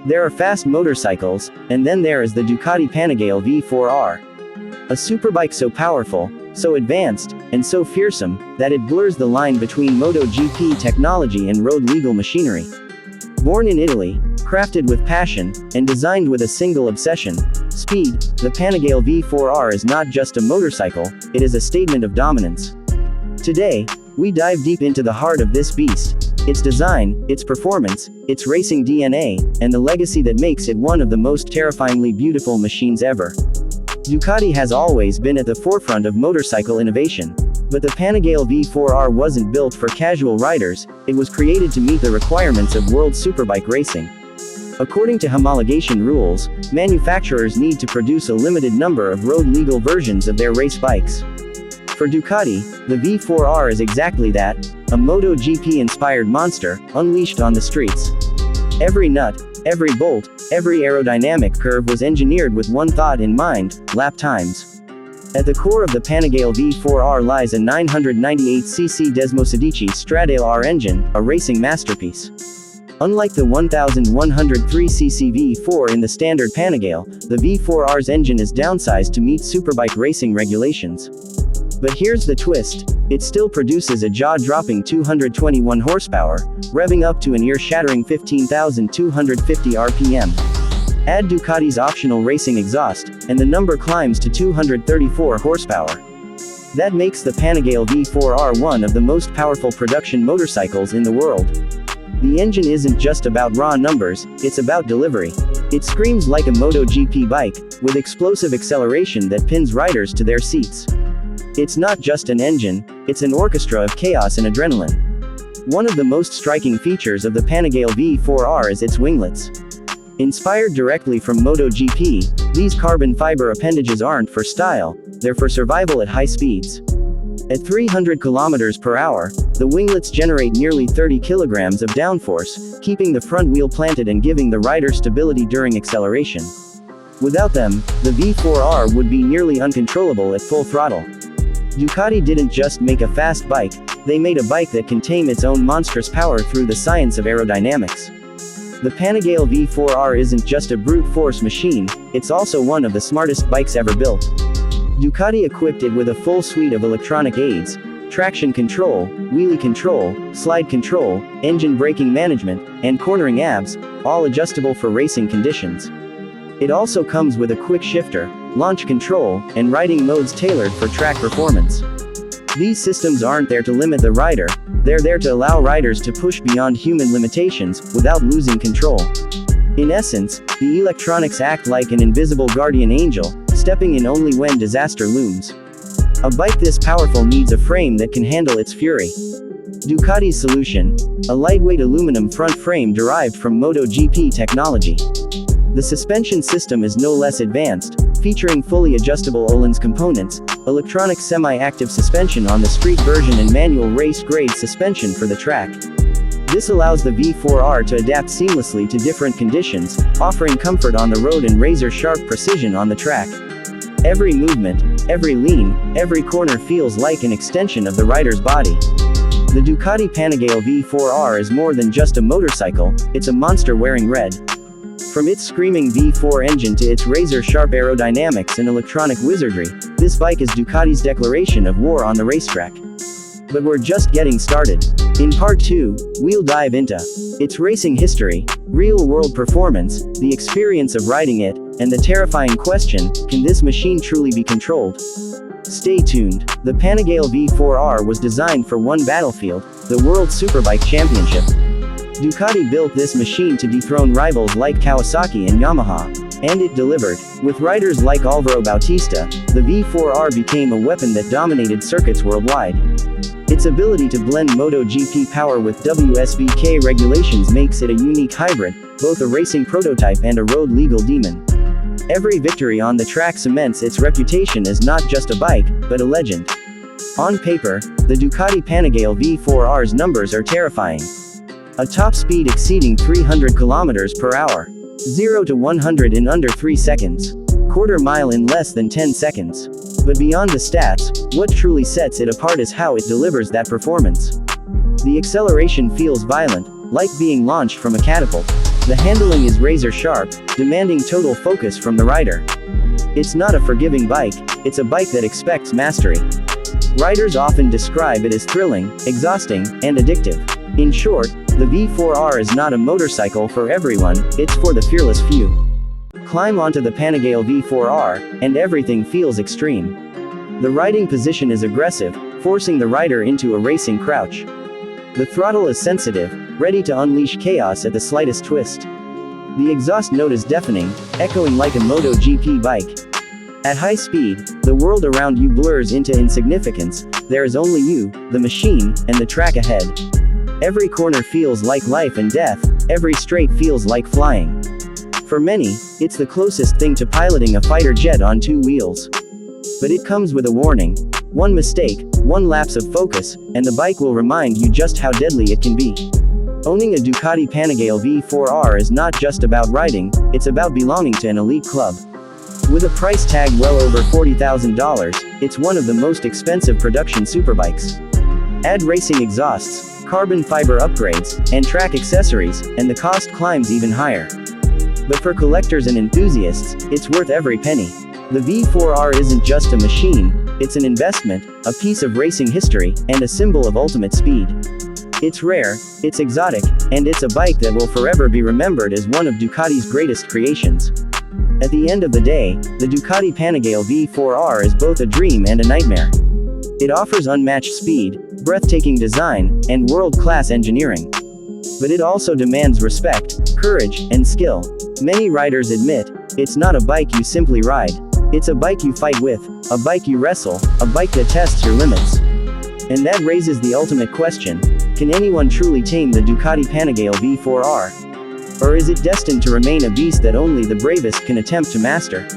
There are fast motorcycles, and then there is the Ducati Panigale V4 R. A superbike so powerful, so advanced, and so fearsome, that it blurs the line between MotoGP technology and road-legal machinery. Born in Italy, crafted with passion, and designed with a single obsession, speed, the Panigale V4 R is not just a motorcycle, it is a statement of dominance. Today, we dive deep into the heart of this beast, its design, its performance, its racing DNA, and the legacy that makes it one of the most terrifyingly beautiful machines ever. Ducati has always been at the forefront of motorcycle innovation. But the Panigale V4 R wasn't built for casual riders, it was created to meet the requirements of world superbike racing. According to homologation rules, manufacturers need to produce a limited number of road-legal versions of their race bikes. For Ducati, the V4 R is exactly that, a MotoGP-inspired monster, unleashed on the streets. Every nut, every bolt, every aerodynamic curve was engineered with one thought in mind: lap times. At the core of the Panigale V4 R lies a 998cc Desmosedici Stradale R engine, a racing masterpiece. Unlike the 1103cc V4 in the standard Panigale, the V4 R's engine is downsized to meet superbike racing regulations. But here's the twist: it still produces a jaw-dropping 221 horsepower, revving up to an ear-shattering 15,250 RPM. Add Ducati's optional racing exhaust, and the number climbs to 234 horsepower. That makes the Panigale V4 R one of the most powerful production motorcycles in the world. The engine isn't just about raw numbers, it's about delivery. It screams like a MotoGP bike, with explosive acceleration that pins riders to their seats. It's not just an engine, it's an orchestra of chaos and adrenaline. One of the most striking features of the Panigale V4 R is its winglets. Inspired directly from MotoGP, these carbon fiber appendages aren't for style, they're for survival at high speeds. At 300 km per hour, the winglets generate nearly 30 kilograms of downforce, keeping the front wheel planted and giving the rider stability during acceleration. Without them, the V4 R would be nearly uncontrollable at full throttle. Ducati didn't just make a fast bike, they made a bike that can tame its own monstrous power through the science of aerodynamics. The Panigale V4 R isn't just a brute force machine, it's also one of the smartest bikes ever built. Ducati equipped it with a full suite of electronic aids: traction control, wheelie control, slide control, engine braking management, and cornering abs, all adjustable for racing conditions. It also comes with a quick shifter, launch control, and riding modes tailored for track performance. These systems aren't there to limit the rider, they're there to allow riders to push beyond human limitations, without losing control. In essence, the electronics act like an invisible guardian angel, stepping in only when disaster looms. A bike this powerful needs a frame that can handle its fury. Ducati's solution: a lightweight aluminum front frame derived from MotoGP technology. The suspension system is no less advanced, featuring fully adjustable Öhlins components, electronic semi-active suspension on the street version and manual race-grade suspension for the track. This allows the V4 R to adapt seamlessly to different conditions, offering comfort on the road and razor-sharp precision on the track. Every movement, every lean, every corner feels like an extension of the rider's body. The Ducati Panigale V4 R is more than just a motorcycle, it's a monster wearing red. From its screaming V4 engine to its razor-sharp aerodynamics and electronic wizardry, this bike is Ducati's declaration of war on the racetrack. But we're just getting started. In Part 2, we'll dive into its racing history, real-world performance, the experience of riding it, and the terrifying question: can this machine truly be controlled? Stay tuned. The Panigale V4 R was designed for one battlefield, the World Superbike Championship. Ducati built this machine to dethrone rivals like Kawasaki and Yamaha. And it delivered. With riders like Alvaro Bautista, the V4 R became a weapon that dominated circuits worldwide. Its ability to blend MotoGP power with WSBK regulations makes it a unique hybrid, both a racing prototype and a road-legal demon. Every victory on the track cements its reputation as not just a bike, but a legend. On paper, the Ducati Panigale V4 R's numbers are terrifying. A top speed exceeding 300 km per hour. 0 to 100 in under 3 seconds. Quarter mile in less than 10 seconds. But beyond the stats, what truly sets it apart is how it delivers that performance. The acceleration feels violent, like being launched from a catapult. The handling is razor sharp, demanding total focus from the rider. It's not a forgiving bike, it's a bike that expects mastery. Riders often describe it as thrilling, exhausting, and addictive. In short, the V4R is not a motorcycle for everyone, it's for the fearless few. Climb onto the Panigale V4R, and everything feels extreme. The riding position is aggressive, forcing the rider into a racing crouch. The throttle is sensitive, ready to unleash chaos at the slightest twist. The exhaust note is deafening, echoing like a MotoGP bike. At high speed, the world around you blurs into insignificance, there is only you, the machine, and the track ahead. Every corner feels like life and death, every straight feels like flying. For many, it's the closest thing to piloting a fighter jet on two wheels. But it comes with a warning. One mistake, one lapse of focus, and the bike will remind you just how deadly it can be. Owning a Ducati Panigale V4R is not just about riding, it's about belonging to an elite club. With a price tag well over $40,000, it's one of the most expensive production superbikes. Add racing exhausts, carbon fiber upgrades, and track accessories, and the cost climbs even higher. But for collectors and enthusiasts, it's worth every penny. The V4R isn't just a machine, it's an investment, a piece of racing history, and a symbol of ultimate speed. It's rare, it's exotic, and it's a bike that will forever be remembered as one of Ducati's greatest creations. At the end of the day, the Ducati Panigale V4R is both a dream and a nightmare. It offers unmatched speed, breathtaking design, and world-class engineering. But it also demands respect, courage, and skill. Many riders admit, it's not a bike you simply ride. It's a bike you fight with, a bike you wrestle, a bike that tests your limits. And that raises the ultimate question, can anyone truly tame the Ducati Panigale V4R? Or is it destined to remain a beast that only the bravest can attempt to master?